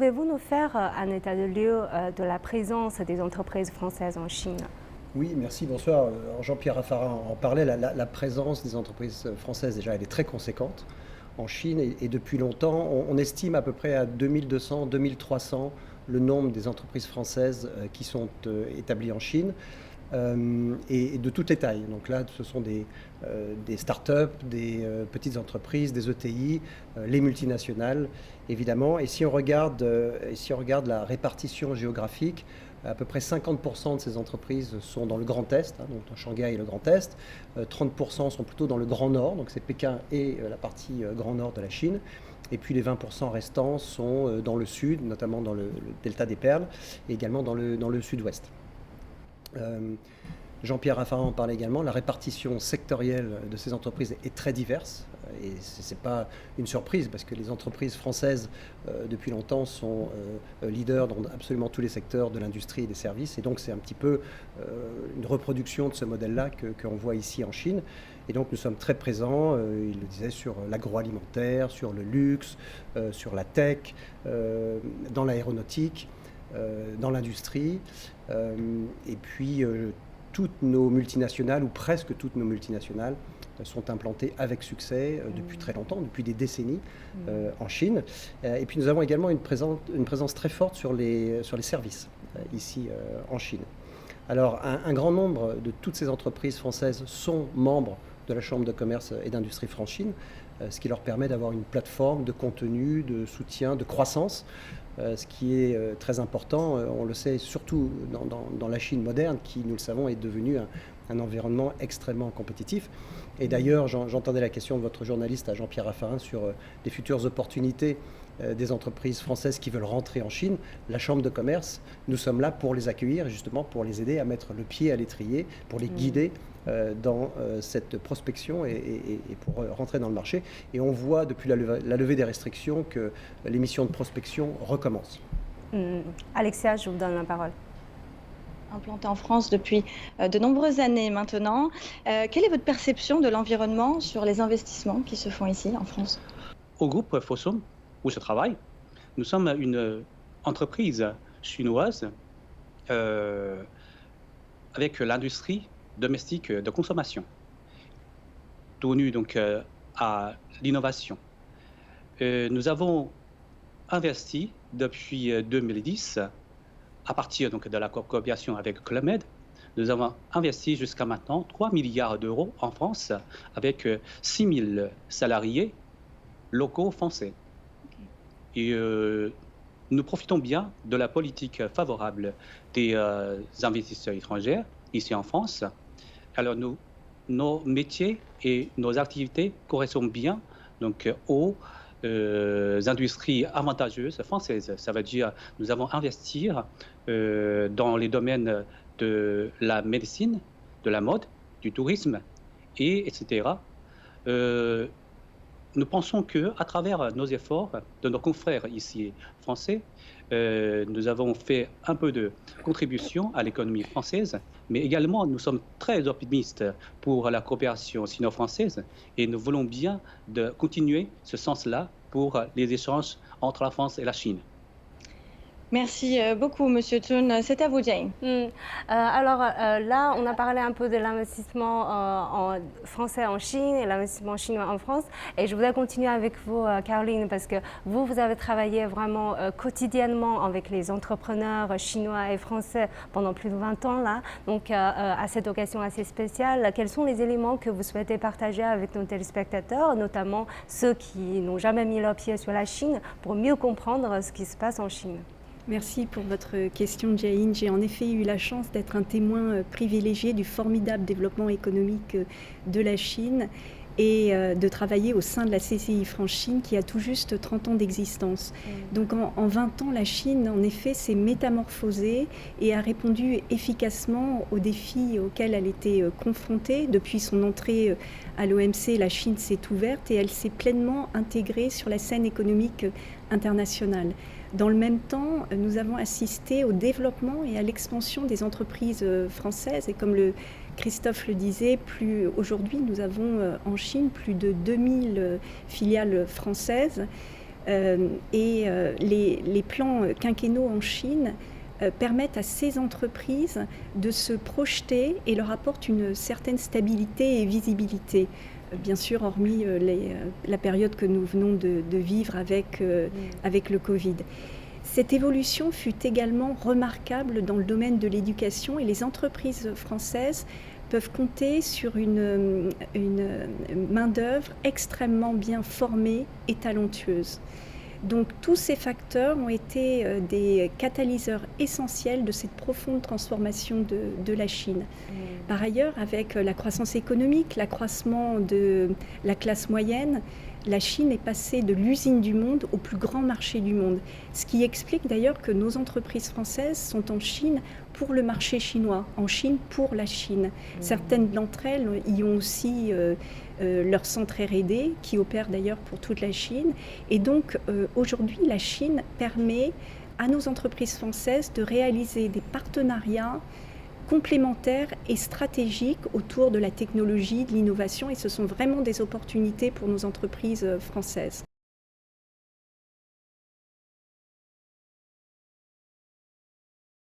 pouvez-vous nous faire un état de lieu de la présence des entreprises françaises en Chine? Oui, merci, bonsoir. Jean-Pierre Raffarin en parlait, la présence des entreprises françaises, déjà, elle est très conséquente en Chine et depuis longtemps. On estime à peu près à 2200, 2300 le nombre des entreprises françaises qui sont établies en Chine. Et de toutes les tailles. Donc là, ce sont des start-up, des petites entreprises, des ETI, les multinationales, évidemment. Et si on regarde la répartition géographique, à peu près 50% de ces entreprises sont dans le Grand Est, donc dans Shanghai et le Grand Est. 30% sont plutôt dans le Grand Nord, donc c'est Pékin et la partie Grand Nord de la Chine. Et puis les 20% restants sont dans le sud, notamment dans le delta des Perles, et également dans le sud-ouest. Jean-Pierre Raffarin en parle également, la répartition sectorielle de ces entreprises est très diverse et ce n'est pas une surprise parce que les entreprises françaises depuis longtemps sont leaders dans absolument tous les secteurs de l'industrie et des services et donc c'est un petit peu une reproduction de ce modèle-là qu'on voit ici en Chine et donc nous sommes très présents, il le disait, sur l'agroalimentaire, sur le luxe, sur la tech, dans l'aéronautique, dans l'industrie. Et puis toutes nos multinationales, ou presque toutes nos multinationales, sont implantées avec succès depuis très longtemps, depuis des décennies en Chine. Et puis nous avons également une présence très forte sur les services ici en Chine. Alors un grand nombre de toutes ces entreprises françaises sont membres de la Chambre de commerce et d'industrie France-Chine, ce qui leur permet d'avoir une plateforme de contenu, de soutien, de croissance, ce qui est très important. On le sait surtout dans la Chine moderne, qui, nous le savons, est devenue un environnement extrêmement compétitif. Et d'ailleurs, j'entendais la question de votre journaliste à Jean-Pierre Raffarin sur les futures opportunités des entreprises françaises qui veulent rentrer en Chine. La Chambre de commerce, nous sommes là pour les accueillir et justement pour les aider à mettre le pied à l'étrier, pour les guider dans cette prospection et pour rentrer dans le marché. Et on voit depuis la levée des restrictions que les missions de prospection recommencent. Alexia, je vous donne la parole. Implanté en France depuis de nombreuses années maintenant. Quelle est votre perception de l'environnement sur les investissements qui se font ici en France? Au groupe Fosun, où je travaille, nous sommes une entreprise chinoise avec l'industrie domestique de consommation, tournée donc à l'innovation. Nous avons investi depuis 2010, à partir donc de la coopération avec Club Med, nous avons investi jusqu'à maintenant 3 milliards d'euros en France avec 6 000 salariés locaux français. Et nous profitons bien de la politique favorable des investisseurs étrangers ici en France. Alors nos métiers et nos activités correspondent bien donc, aux industries avantageuses françaises. Ça veut dire nous avons investi dans les domaines de la médecine, de la mode, du tourisme, etc. Nous pensons qu'à travers nos efforts de nos confrères ici français, nous avons fait un peu de contribution à l'économie française, mais également nous sommes très optimistes pour la coopération sino-française et nous voulons bien de continuer ce sens-là pour les échanges entre la France et la Chine. Merci beaucoup, Monsieur Thun. C'est à vous, Jane. Alors là, on a parlé un peu de l'investissement français en Chine et l'investissement chinois en France. Et je voudrais continuer avec vous, Caroline, parce que vous avez travaillé vraiment quotidiennement avec les entrepreneurs chinois et français pendant plus de 20 ans. Là. Donc, à cette occasion assez spéciale, quels sont les éléments que vous souhaitez partager avec nos téléspectateurs, notamment ceux qui n'ont jamais mis leur pied sur la Chine, pour mieux comprendre ce qui se passe en Chine? Merci pour votre question, Jain. J'ai en effet eu la chance d'être un témoin privilégié du formidable développement économique de la Chine et de travailler au sein de la CCI France-Chine qui a tout juste 30 ans d'existence. Donc en 20 ans, la Chine, en effet, s'est métamorphosée et a répondu efficacement aux défis auxquels elle était confrontée. Depuis son entrée à l'OMC, la Chine s'est ouverte et elle s'est pleinement intégrée sur la scène économique internationale. Dans le même temps, nous avons assisté au développement et à l'expansion des entreprises françaises. Et comme Christophe le disait, aujourd'hui, nous avons en Chine plus de 2000 filiales françaises. Les plans quinquennaux en Chine permettent à ces entreprises de se projeter et leur apportent une certaine stabilité et visibilité. Bien sûr, hormis la période que nous venons de vivre avec le Covid. Cette évolution fut également remarquable dans le domaine de l'éducation et les entreprises françaises peuvent compter sur une main-d'œuvre extrêmement bien formée et talentueuse. Donc tous ces facteurs ont été des catalyseurs essentiels de cette profonde transformation de la Chine. Par ailleurs, avec la croissance économique, l'accroissement de la classe moyenne, la Chine est passée de l'usine du monde au plus grand marché du monde. Ce qui explique d'ailleurs que nos entreprises françaises sont en Chine pour le marché chinois, en Chine pour la Chine. Certaines d'entre elles y ont aussi leur centre R&D qui opère d'ailleurs pour toute la Chine. Et donc aujourd'hui, la Chine permet à nos entreprises françaises de réaliser des partenariats complémentaires et stratégiques autour de la technologie, de l'innovation, et ce sont vraiment des opportunités pour nos entreprises françaises.